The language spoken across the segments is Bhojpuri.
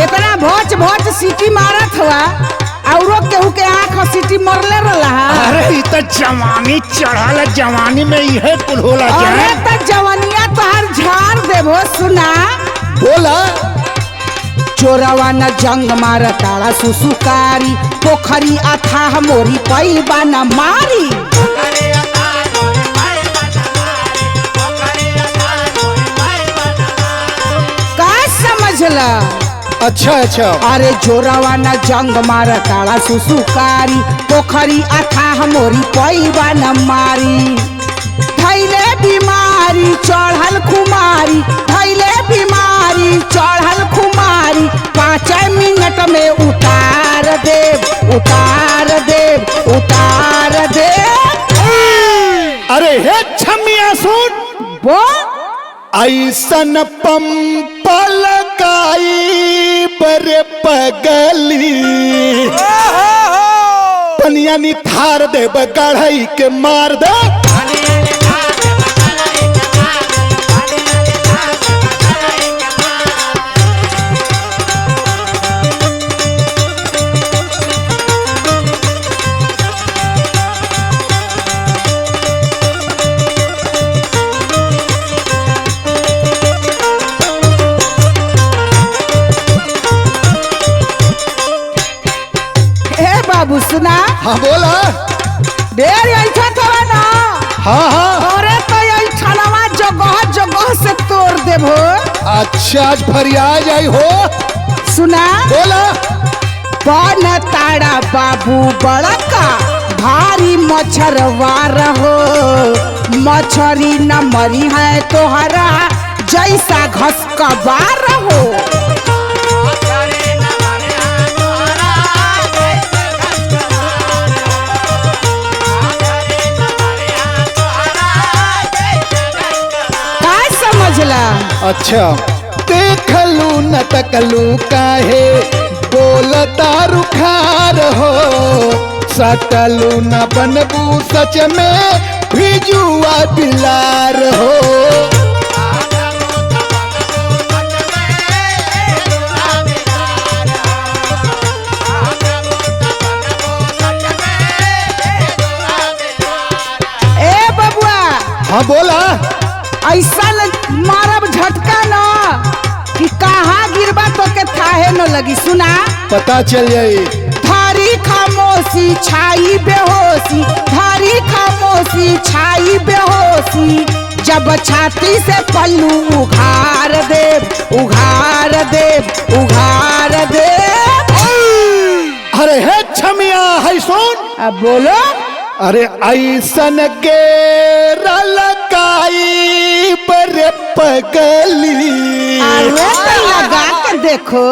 इतना भोज भोज सीटी मारत हुआ औरो केहू के आँख सीटी मरले रहा। अरे इ त जवानी चढ़ल जवानी में यह कुल होला अरे त जवानिया तोहर झाड़ देबो सुना। बोला चोरवा न जंग मार ताड़ा सुसुकारी पोखरी अथाह मोरी पैबा न मारी। का समझला? अच्छा अच्छा। अरे चोरवा न जंग मार ताड़ा सुसुकारी पोखरी अथाह मोरी पैबा न मारी। धैले बीमारी चढ़ल खुमारी धैले बीमारी चढ़ल खुमारी 5 मिनट में उतार देव उतार देव उतार देव। अरे हे छमिया सुन वो ऐसन पंपल गाई बरे पगली पनिया निथार दे गढ़ई के मार दे। बाबू सुना। हाँ बोला। ढेर ऐसा थोड़ा ना। हाँ हाँ। अरे तो छलवा जगह जगह से तोड़ देबो। अच्छा आज फरिया जाई हो। सुना। बोला। बन ताड़ा बाबू बड़का भारी मच्छरवार हो मछरी न मरी है तोहरा जैसा घसकबार हो। अच्छा देखलू न तकलू काहे बोलता रुखार हो सटलू न बनबू सच में भिजुआ बिलार हो। ए बबुआ। हाँ बोला। ऐसा मारब झटका न कि कहाँ गिरबा तो के थाहे न लगी। सुना। पता चल जाई। थारी खामोशी छाई बेहोशी थारी खामोशी छाई बेहोशी जब छाती से पल्लू उघार देव उघार देव उघार देव। अरे है छमिया है सुन। अब बोलो। अरे ऐसन के रलकाई बरे पगली लगा के देखो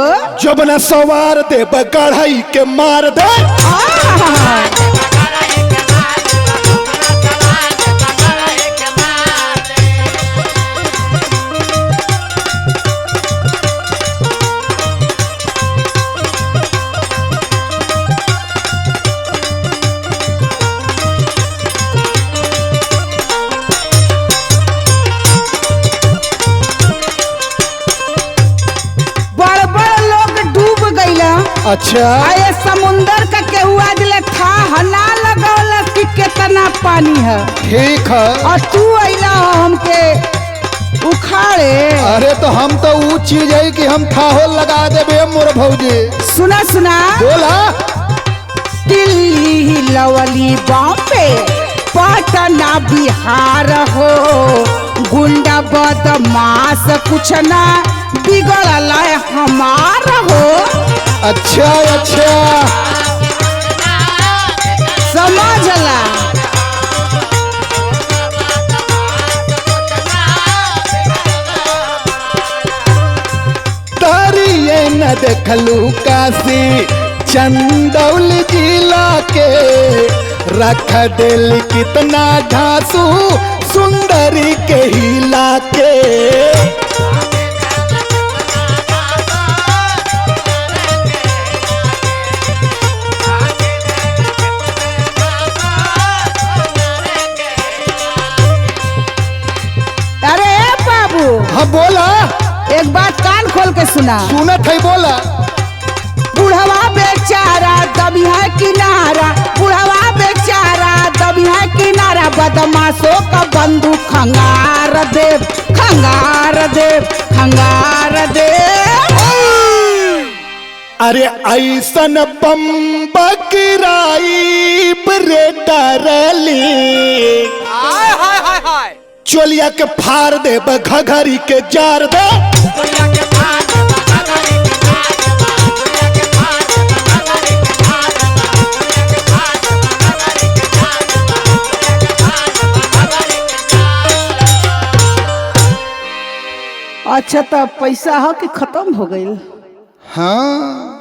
जब न सवार दे गढ़ई के मार दे। अच्छा आये समुंदर का केहू आज ले था हना लगौला कि कितना पानी है। ठीक है। और तू अइला हमके उखाड़े। अरे तो हम तो वो चीज है कि हम थाहो लगा देबे मोर भौजी। सुना सुना। बोला। दिल्ली लवली बॉम्बे पटना बिहार हो गुंडा बदमाश कुछ ना बिगड़ल हमार हो। अच्छा अच्छा समझला। तारिये न देखलू काशी चंदौली जिला के रख दिल कितना घासू सुंदरी के हिला के। अरे बाबू। हाँ बोला। एक बात कान खोल के सुन ना सुनत है बोला। बुढ़वा बेचारा दबी है किनारा, बुढ़वा बेचारा दबी है किनारा, बदमाशों का बंदूक खंगार देव, खंगार देव, खंगार देव। अरे ऐसन बम बकराई रे डरली, चोलिया के फाड़ दे घघरी के जार दे। अच्छा तो पैसा हो कि खत्म हो गई? हाँ